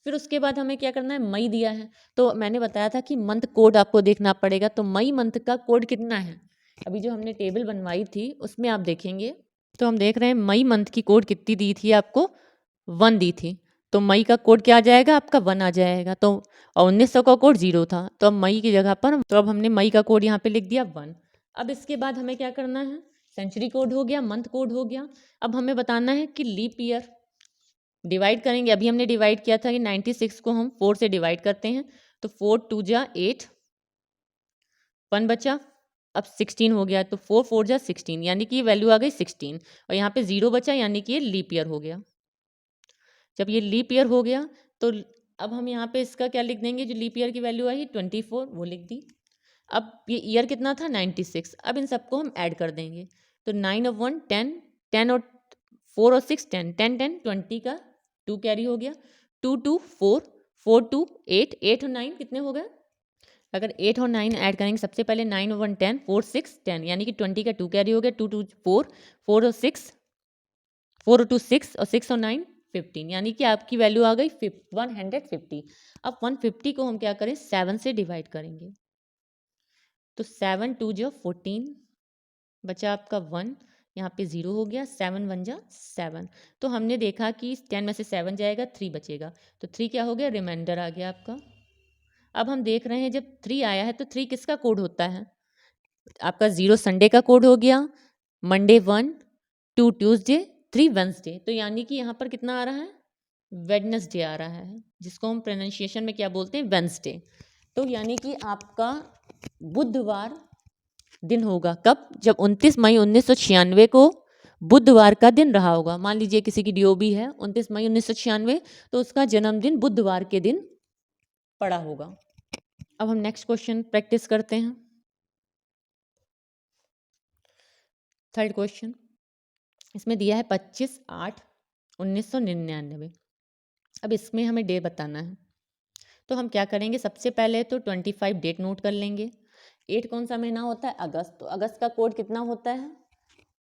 फिर उसके बाद हमें क्या करना है, मई दिया है, तो मैंने बताया था कि मंथ कोड आपको देखना पड़ेगा। तो मई मंथ का कोड कितना है, अभी जो हमने टेबल बनवाई थी उसमें आप देखेंगे तो हम देख रहे हैं मई मंथ की कोड कितनी दी थी आपको, 1 दी थी। तो मई का कोड क्या आ जाएगा आपका, 1 आ जाएगा। तो और 1900 का कोड 0 था, तो अब मई की जगह पर तो अब हमने मई का कोड यहाँ पे लिख दिया 1। अब इसके बाद हमें क्या करना है, सेंचुरी कोड हो गया, मंथ कोड हो गया। अब हमें बताना है कि लीप ईयर डिवाइड करेंगे। अभी हमने डिवाइड किया था कि 96 को हम 4 से डिवाइड करते हैं, तो 4 2 जा 8, 1 बचा, अब 16 हो गया, तो 4 4 जा 16, यानी कि ये वैल्यू आ गई 16, और यहाँ पे 0 बचा, यानी कि ये लीप ईयर हो गया। जब ये लीप ईयर हो गया तो अब हम यहाँ पे इसका क्या लिख देंगे, जो लीप ईयर की वैल्यू आई 24 वो लिख दी। अब ये ईयर कितना था, 96। अब इन सबको हम ऐड कर देंगे, तो 9 और 1 10, 10 और 4 और 6 10, 10 10 20 का 2 कैरी हो गया, 2 2 4, 4 2 8, 8 और 9 कितने हो गए, अगर 8 और 9 ऐड करेंगे, सबसे पहले 9 और 1 10, 4 6 10, यानी कि 20 का 2 कैरी हो गया, 2 2 4, 4 और 6, 4 और 2 6, और 6 और 9 15, यानी कि आपकी वैल्यू आ गई 150। अब 150 को हम क्या करें, 7 से डिवाइड करेंगे, तो 7 2 जो 14, बचा आपका 1, यहाँ पे 0 हो गया, 7 1 जा 7। तो हमने देखा कि 10 में से 7 जाएगा, 3 बचेगा, तो 3 क्या हो गया, रिमाइंडर आ गया आपका। अब हम देख रहे हैं जब 3 आया है तो 3 किसका कोड होता है, आपका 0 संडे का कोड हो गया, मंडे 1, 2 ट्यूसडे, 3 वेंसडे, तो यानी कि यहाँ पर कितना आ रहा है, वेडनेसडे आ रहा है, जिसको हम प्रोनाउंसिएशन में क्या बोलते हैं, वेंसडे। तो यानी कि आपका बुधवार दिन होगा, कब, जब 29 मई 1996 को बुधवार का दिन रहा होगा। मान लीजिए किसी की डीओबी है 29 मई 1996, तो उसका जन्मदिन बुधवार के दिन पड़ा होगा। अब हम नेक्स्ट क्वेश्चन प्रैक्टिस करते हैं। थर्ड क्वेश्चन, इसमें दिया है 25/8/1999। अब इसमें हमें डे बताना है, तो हम क्या करेंगे, सबसे पहले तो 25 डेट नोट कर लेंगे। 8 कौन सा महीना होता है, अगस्त, तो अगस्त का कोड कितना होता है,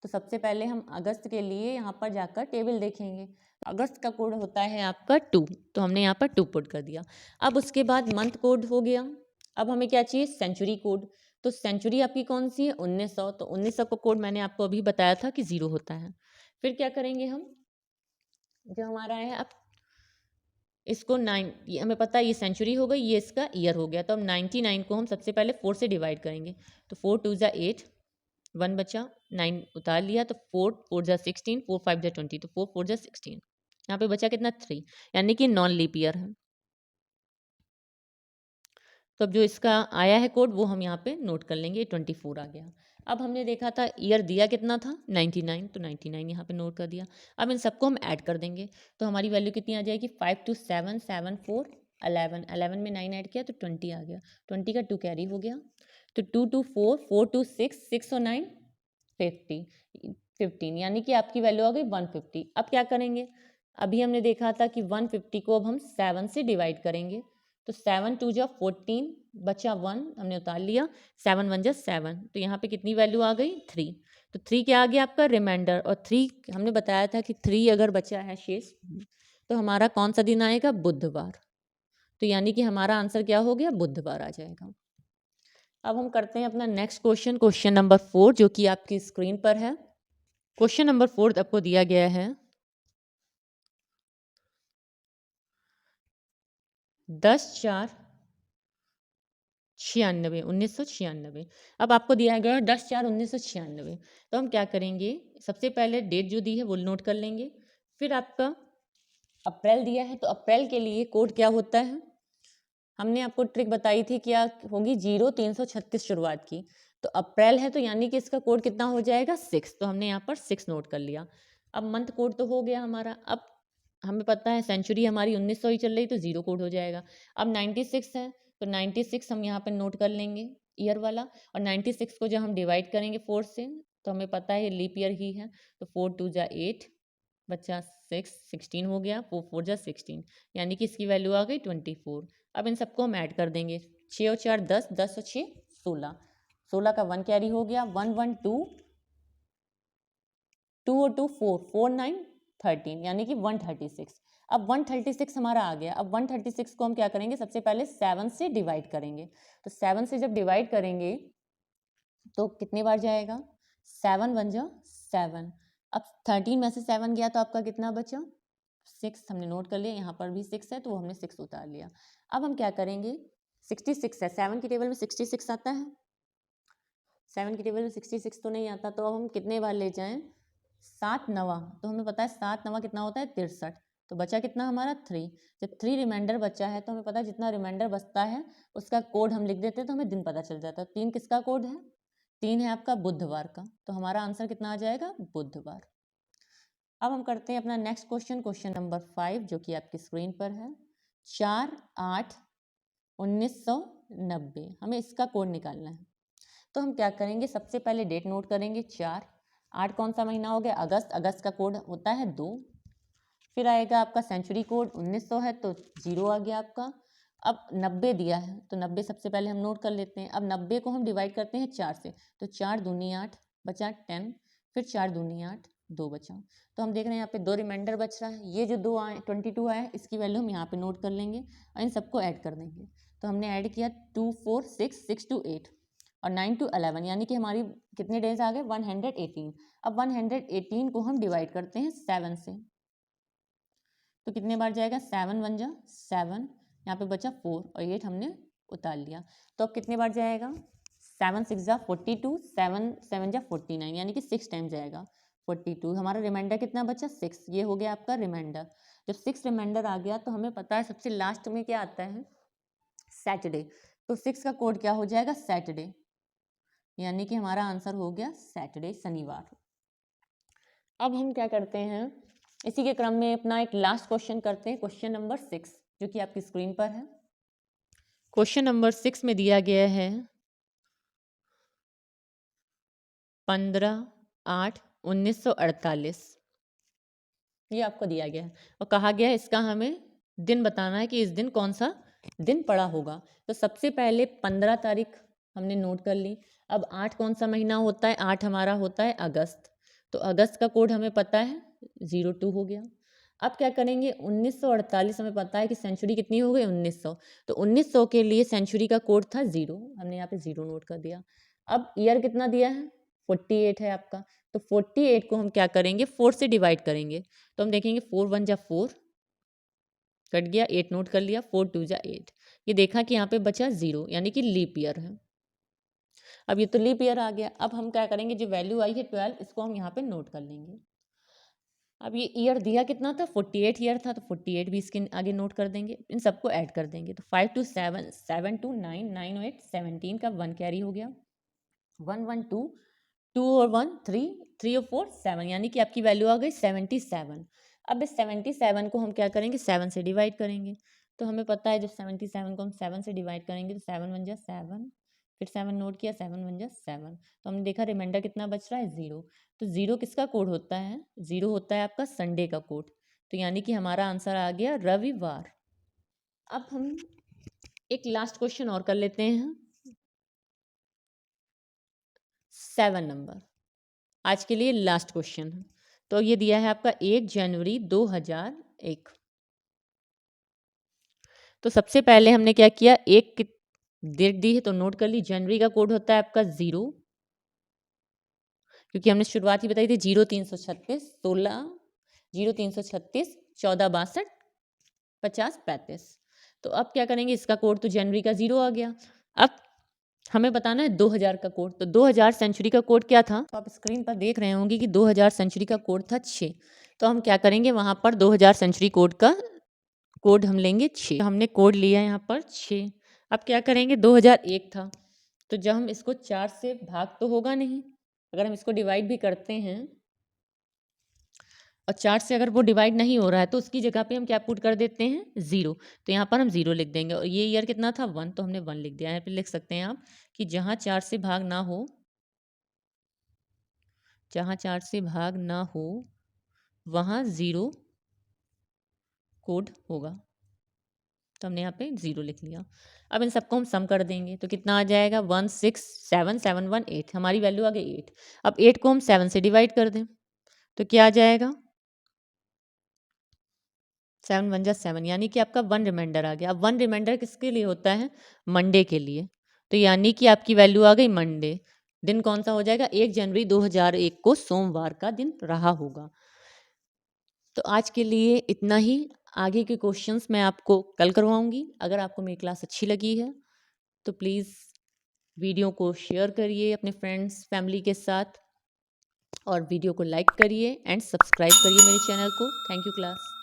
तो सबसे पहले हम अगस्त के लिए यहाँ पर जाकर टेबल देखेंगे। अगस्त का कोड होता है आपका 2, तो हमने यहाँ पर 2 पुट कर दिया। अब उसके बाद मंथ कोड हो गया। अब हमें क्या चाहिए, सेंचुरी कोड, तो सेंचुरी आपकी कौन सी है, 1900, तो 1900 का कोड मैंने आपको अभी बताया था कि 0 होता है। फिर क्या करेंगे हम, जो हमारा है, अब इसको 9, ये हमें पता है ये सेंचुरी हो गई, ये इसका ईयर हो गया, तो अब 99 को हम सबसे पहले 4 से डिवाइड करेंगे, तो 4 2 जा 8, 1 बचा, 9 उतार लिया, तो 4 4 जा 16, 4 5 जा 20, तो 4 4 जा 16, यहाँ पे बचा कितना, 3, यानी कि नॉन लीप ईयर है। तो अब जो इसका आया है कोड वो हम यहाँ पे नोट कर लेंगे, 24 आ गया। अब हमने देखा था ईयर दिया कितना था, 99, तो 99 यहाँ पे नोट कर दिया। अब इन सबको हम ऐड कर देंगे, तो हमारी वैल्यू कितनी आ जाएगी, 5 2 7 7 4 11, 11 में 9 ऐड किया तो 20 आ गया, 20 का 2 कैरी हो गया, तो 2 2 4, 4 2 6, 6 और 9 50, 15, यानी कि आपकी वैल्यू आ गई 150। अब क्या करेंगे, अभी हमने देखा था कि 150 को अब हम 7 से डिवाइड करेंगे, तो 7 2 जा 14, बचा 1, हमने उतार लिया, 7 1 जा 7, तो यहाँ पे कितनी वैल्यू आ गई, 3, तो 3 क्या आ गया आपका, रिमाइंडर, और 3 हमने बताया था कि 3 अगर बचा है शेष, तो हमारा कौन सा दिन आएगा, बुधवार, तो यानी कि हमारा आंसर क्या हो गया, बुधवार आ जाएगा। अब हम करते हैं अपना नेक्स्ट क्वेश्चन, क्वेश्चन नंबर 4, जो कि आपकी स्क्रीन पर है। क्वेश्चन नंबर 4 आपको दिया गया है 10/4/96, 1996। अब आपको दिया गया है 10/4/1996, तो हम क्या करेंगे, सबसे पहले डेट जो दी है वो नोट कर लेंगे। फिर आपका अप्रैल दिया है, तो अप्रैल के लिए कोड क्या होता है, हमने आपको ट्रिक बताई थी, क्या होगी, 0336 शुरुआत की, तो अप्रैल है तो यानी कि इसका कोड कितना हो जाएगा, 6, तो हमने यहाँ पर 6 नोट कर लिया। अब मंथ कोड तो हो गया हमारा। अब हमें पता है सेंचुरी हमारी 1900 ही चल रही, तो 0 कोड हो जाएगा। अब 96 है, तो 96 हम यहाँ पे नोट कर लेंगे ईयर वाला, और 96 को जब हम डिवाइड करेंगे 4 से, तो हमें पता है ये लीप ईयर ही है, तो 4 2 जा 8 बच्चा 6 16 हो गया, 4 4 जा 16, यानी कि इसकी वैल्यू आ गई 24। अब इन सबको हम ऐड कर देंगे, 6 और 4 10, 10 और 6 16, 16 का 1 कैरी हो गया, 1 1 2, 2 और 2 4, 4 9 13, यानी कि 136। अब 136 हमारा आ गया। अब 136 को हम क्या करेंगे, सबसे पहले 7 से डिवाइड करेंगे। तो 7 से जब डिवाइड करेंगे तो कितने बार जाएगा, 7 1 जा 7। अब 13 में से 7 गया तो आपका कितना बचा, 6। हमने नोट कर लिया, यहाँ पर भी 6 है तो वो हमने 6 उतार लिया। अब हम क्या करेंगे, 66 है, 7 की टेबल में 66 आता है, 7 की टेबल में 66 तो नहीं आता, तो अब हम कितने बार ले जाएं, 7 नवा, तो हमें पता है 7 नवा कितना होता है 63, तो बचा कितना हमारा 3। जब 3 रिमाइंडर बचा है तो हमें पता है जितना रिमाइंडर बचता है उसका कोड हम लिख देते हैं, तो हमें दिन पता चल जाता है। 3 किसका कोड है, 3 है आपका बुधवार का, तो हमारा आंसर कितना आ जाएगा, बुधवार। अब हम करते हैं अपना नेक्स्ट क्वेश्चन, क्वेश्चन नंबर 5, जो कि आपकी स्क्रीन पर है। 4/8/1990, हमें इसका कोड निकालना है। तो हम क्या करेंगे, सबसे पहले डेट नोट करेंगे 4, 8 कौन सा महीना हो गया, अगस्त, अगस्त का कोड होता है 2। फिर आएगा आपका सेंचुरी कोड 1900 है तो 0 आ गया आपका। अब 90 दिया है तो 90 सबसे पहले हम नोट कर लेते हैं। अब 90 को हम डिवाइड करते हैं 4 से, तो 4 दूनी 8 बचा 10, फिर 4 दूनी 8 2 बचा। तो हम देख रहे हैं यहाँ पे 2 रिमाइंडर बच रहा है, ये जो 2 आए 22 आए इसकी वैल्यू हम यहाँ पे नोट कर लेंगे और इन सबको ऐड कर देंगे। तो हमने ऐड किया 2 4 6 6 2 8 और 9 2 11, यानी कि हमारी कितने डेज आ गए 118। अब 118 को हम डिवाइड करते हैं 7 से, तो कितने बार जाएगा, 7 1 जा 7, यहाँ पे बचा 4 और 8 हमने उतार लिया। तो अब कितने बार जाएगा, 7 6 जा 42, 7 7 जा 49, यानी कि 6 टाइम जाएगा 42। हमारा रिमाइंडर कितना बचा 6, ये हो गया आपका रिमाइंडर। जब 6 रिमाइंडर आ गया तो हमें पता है सबसे लास्ट में क्या आता है, सैटरडे, तो 6 का कोड क्या हो जाएगा, सैटरडे, यानी कि हमारा आंसर हो गया सैटरडे, शनिवार। अब हम क्या करते हैं, इसी के क्रम में अपना एक लास्ट क्वेश्चन करते हैं, क्वेश्चन नंबर 6, जो कि आपकी स्क्रीन पर है। क्वेश्चन नंबर 6 में दिया गया है 15/8/1948, ये आपको दिया गया है और कहा गया है इसका हमें दिन बताना है कि इस दिन कौन सा दिन पड़ा होगा। तो सबसे पहले 15 तारीख हमने नोट कर ली। अब 8 कौन सा महीना होता है, 8 हमारा होता है अगस्त, तो अगस्त का कोड हमें पता है 02 हो गया। अब क्या करेंगे, 1948 हमें पता है कि सेंचुरी कितनी हो गई 1900, तो 1900 के लिए सेंचुरी का कोड था 0, हमने यहाँ पे 0 नोट कर दिया। अब ईयर कितना दिया है 48 है आपका, तो 48 को हम क्या करेंगे 4 से डिवाइड करेंगे, तो हम देखेंगे 4 1 जा 4 कट गया, 8 नोट कर लिया, 4 2 जा 8, ये देखा कि यहाँ पे बचा 0, यानी कि लीप ईयर है। अब ये तो लीप ईयर आ गया। अब हम क्या करेंगे, जो वैल्यू आई है 12, इसको हम यहाँ पे नोट कर लेंगे। अब ये ईयर दिया कितना था 48 ईयर था, तो 48 भी इसके आगे नोट कर देंगे, इन सबको ऐड कर देंगे। तो 5 2 7 7 2 9 9 8 17 का 1 कैरी हो गया, 1 1 2 2 और 1 3 3 और 4 7, यानी कि आपकी वैल्यू आ गई 77। अब इस 77 को हम क्या करेंगे 7 से डिवाइड करेंगे, तो हमें पता है जब 77 को हम 7 से डिवाइड करेंगे तो 7 1 जा 7, फिर 7 नोट किया, 7 1 जा 7, तो हमने देखा रिमाइंडर कितना बच रहा है 0। तो 0 किसका कोड होता है, 0 होता है आपका संडे का कोड, तो यानी कि हमारा आंसर आ गया रविवार। अब हम एक लास्ट क्वेश्चन और कर लेते हैं, 7 नंबर, आज के लिए लास्ट क्वेश्चन है। तो ये दिया है आपका 1 जनवरी 2001। तो सबसे पहले हमने क्या किया, एक की डेट दी है तो नोट कर ली। जनवरी का कोड होता है आपका 0, क्योंकि हमने शुरुआत ही बताई थी 0336 16 0336 14 62 50 35। तो अब क्या करेंगे, इसका कोड तो जनवरी का 0 आ गया। अब हमें बताना है 2000 का कोड, तो 2000 सेंचुरी का कोड क्या था, तो आप स्क्रीन पर देख रहे होंगे कि 2000 सेंचुरी का कोड था 6। तो हम क्या करेंगे, वहाँ पर 2000 सेंचुरी कोड का कोड हम लेंगे 6, हमने कोड लिया यहाँ पर 6। अब क्या करेंगे, 2001 था, तो जब हम इसको 4 से भाग तो होगा नहीं, अगर हम इसको डिवाइड भी करते हैं और 4 से अगर वो डिवाइड नहीं हो रहा है तो उसकी जगह पे हम क्या पुट कर देते हैं 0। तो यहाँ पर हम 0 लिख देंगे और ये ईयर कितना था 1, तो हमने 1 लिख दिया। यहाँ पे लिख सकते हैं आप कि जहाँ 4 से भाग ना हो, जहाँ 4 से भाग ना हो वहाँ 0 कोड होगा। तो हमने यहाँ पे 0 लिख लिया। अब इन सबको हम सम कर देंगे तो कितना आ जाएगा 1 6 7 7 1 8, हमारी वैल्यू आ गई 8। अब 8 को हम 7 से डिवाइड कर दें तो क्या आ जाएगा 7 1 जा 7, यानी कि आपका 1 रिमाइंडर आ गया। अब 1 रिमाइंडर किसके लिए होता है, मंडे के लिए। तो यानी कि आपकी वैल्यू आ गई मंडे। दिन कौन सा हो जाएगा 1 जनवरी 2001 को सोमवार का दिन रहा होगा। तो आज के लिए इतना ही। आगे के क्वेश्चंस मैं आपको कल करवाऊंगी। अगर आपको मेरी क्लास अच्छी लगी है तो प्लीज़ वीडियो को शेयर करिए अपने फ्रेंड्स फैमिली के साथ और वीडियो को लाइक करिए एंड सब्सक्राइब करिए मेरे चैनल को। Thank you class.